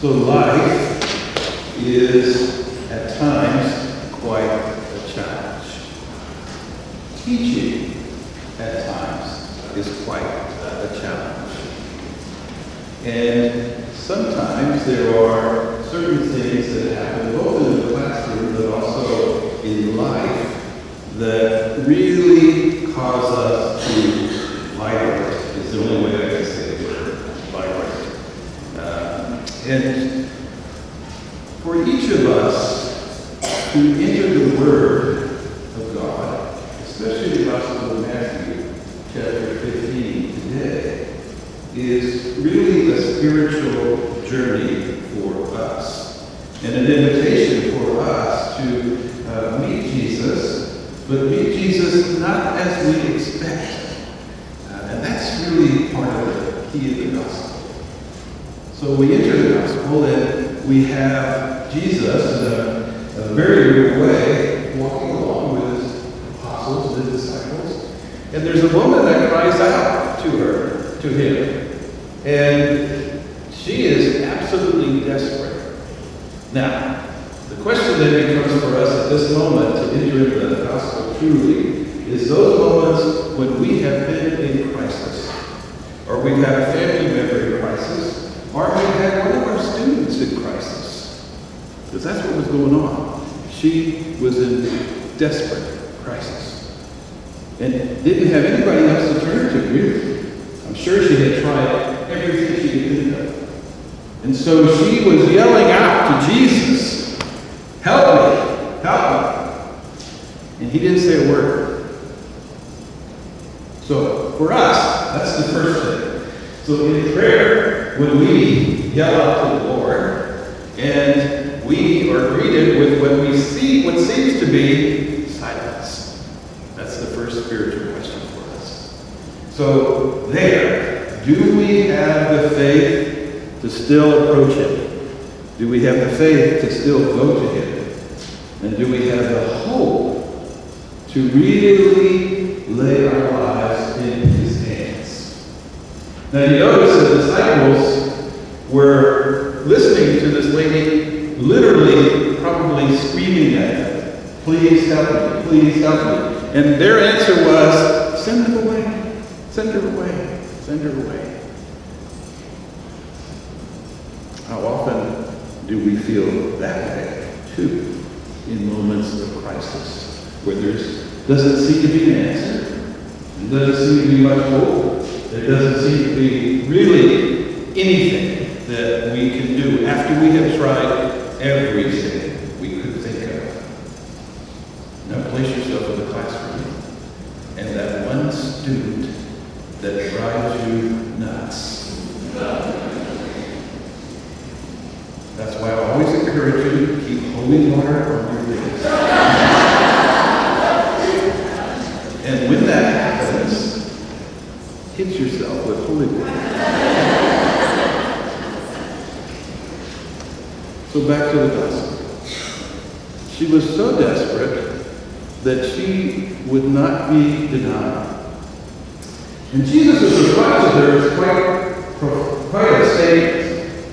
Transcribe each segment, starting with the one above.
So life is at times quite a challenge. Teaching at times is quite a challenge. And sometimes there are certain things that happen both in the classroom but also in life that really cause us to vibrate, is the only way I can say the word, vibrate. And for each of us to enter the Word of God, especially the Gospel of Matthew, chapter 15 today, is really a spiritual journey for us. And an invitation for us to meet Jesus, but meet Jesus not as we expect. And that's really part of the key of the gospel. So we enter the gospel and we have Jesus in a very real way walking along with his apostles and his disciples. And there's a woman that cries out to him. And she is absolutely desperate. Now, the question then becomes for us at this moment to enter into the gospel truly is those moments when we have been in crisis, or we've had a family member in crisis, or we had one of our students in crisis. Because that's what was going on. She was in desperate crisis. And didn't have anybody else to turn to, really. I'm sure she had tried everything she could think of. And so she was yelling out to Jesus, "Help me, help me." And he didn't say a word. So for us, that's the first thing. So in prayer, when we yell out to the Lord, and we are greeted with what seems to be silence. That's the first spiritual question for us. So there, do we have the faith to still approach him? Do we have the faith to still go to him? And do we have the hope to really lay our lives in his hands? Now you notice the disciples were listening to this lady, literally probably screaming at them, "Please help me, please help me." And their answer was, "Send her away, send her away, send her away." How often do we feel that way, too, in moments of crisis, where there doesn't seem to be an answer, there doesn't seem to be much hope, there doesn't seem to be really anything that we can do after we have tried everything we could think of. Now place yourself in the classroom and that one student that drives you nuts. That's why I always encourage you to keep holy water on your face. And when that happens, hit yourself with holy water. So back to the gospel. She was so desperate that she would not be denied. And Jesus' response to her is quite a statement.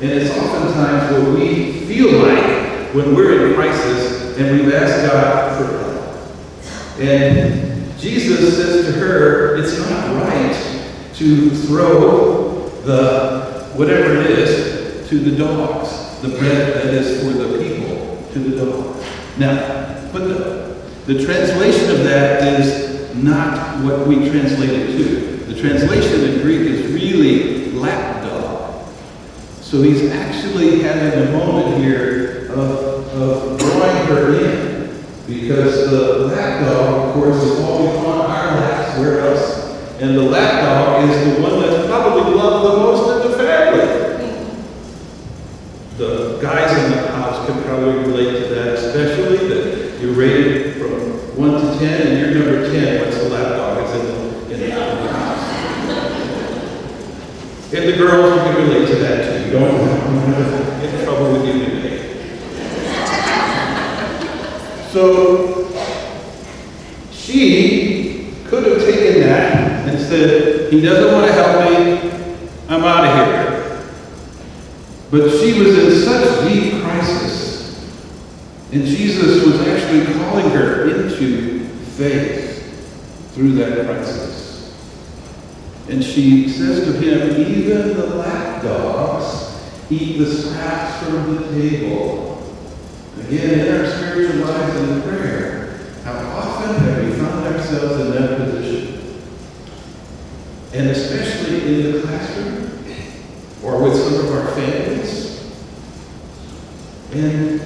And it's oftentimes what we feel like when we're in crisis and we've asked God for help. And Jesus says to her, it's not right to throw the, whatever it is, to the dogs. The bread that is for the people, to the dogs. Now, but the translation of that is not what we translate it to. The translation in Greek is really lapdog. So he's actually having a moment here of drawing her in, because the lapdog, of course, is always on our laps. Where else? And the lapdog is the one that's probably loved the most in the family. The guys in the house can probably relate to that, especially that you're rated from 1 to 10, and you're number 10 once the lapdog is in the house. And the girls, you can relate to that too. You don't get in trouble with you today. So she could have taken that and said, "He doesn't want to help me, I'm out of here." But she was in such deep crisis, and Jesus was actually calling her into faith through that crisis. And she says to him, even the lapdogs eat the scraps from the table. Again, in our spiritual lives and prayer, how often have we found ourselves in that position? And especially in the classroom, or with some of our families. And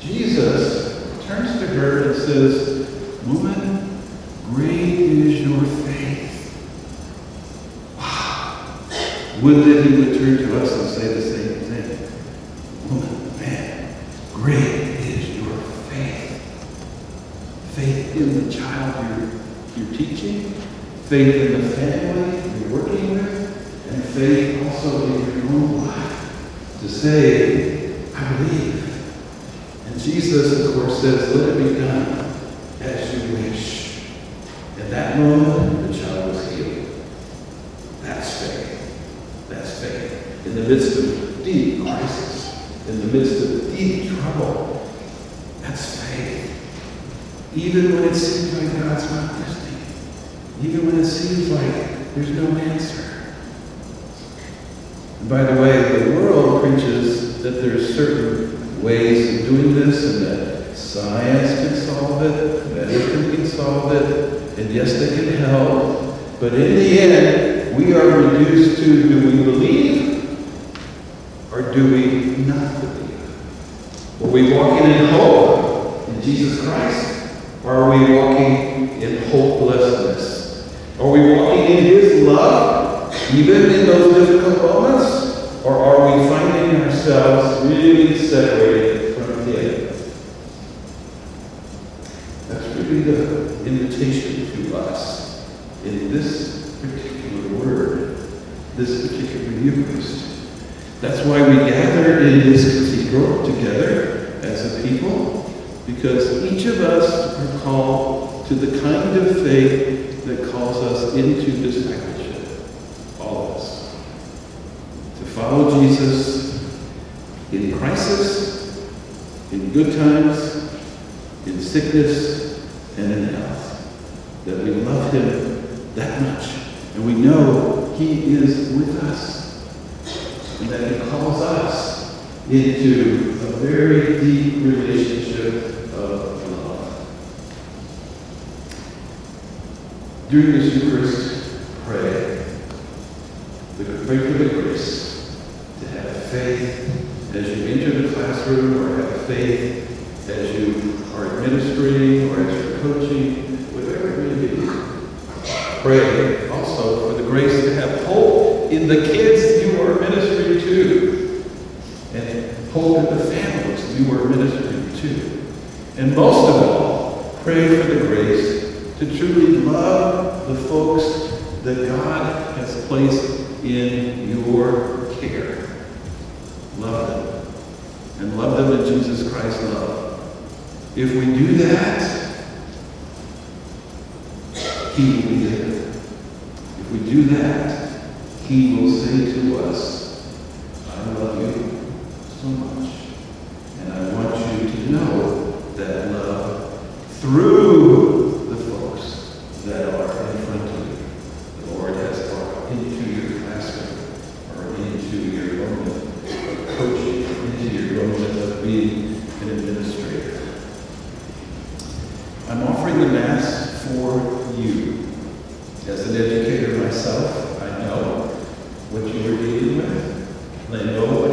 Jesus turns to her and says, woman, great is your faith. Wow. Would that he would turn to us and say the same thing. Woman, man, great is your faith. Faith in the child you're teaching, faith in the family you're working with, and faith also in your own life to say, I believe. And Jesus, of course, says, let it be done as you wish. In that moment, the child was healed. That's faith. That's faith. In the midst of deep crisis, in the midst of deep trouble, that's faith. Even when it seems like God's not listening. Even when it seems like there's no answer. And by the way, the world preaches that there's certain ways of doing this and that science can solve it, medicine can solve it, and yes, they can help. But in the end, we are reduced to, do we believe or do we not believe? Are we walking in hope in Jesus Christ? Or are we walking in hopelessness? Are we walking in his love, even in those difficult moments? Or are we finding ourselves really separated from him? That's really the invitation to us in this particular word, this particular Eucharist. That's why we gather in this cathedral together as a people, because each of us are called to the kind of faith that calls us into discipleship. All of us. To follow Jesus in crisis, in good times, in sickness, and in health. That we love him that much. And we know he is with us. And that he calls us into a very deep relationship of love. During this Eucharist, pray for the grace to have faith as you enter the classroom, or have faith as you are administering or as you're coaching, whatever it may be. Pray also for the grace to have hope in the kids you are ministering to, and hope in the families you are ministering to. And most of all, pray for the grace to truly love the folks that God has placed in your care. Love them. And love them in Jesus Christ's love. If we do that, he will be there. If we do that, he will say to us, I love you so much. And I want you to know that love through the folks that are in front of you. The Lord has brought into your classroom, or into your moment of coaching, into your moment of being an administrator. I'm offering the Mass for you. As an educator myself, I know what you are dealing with. I know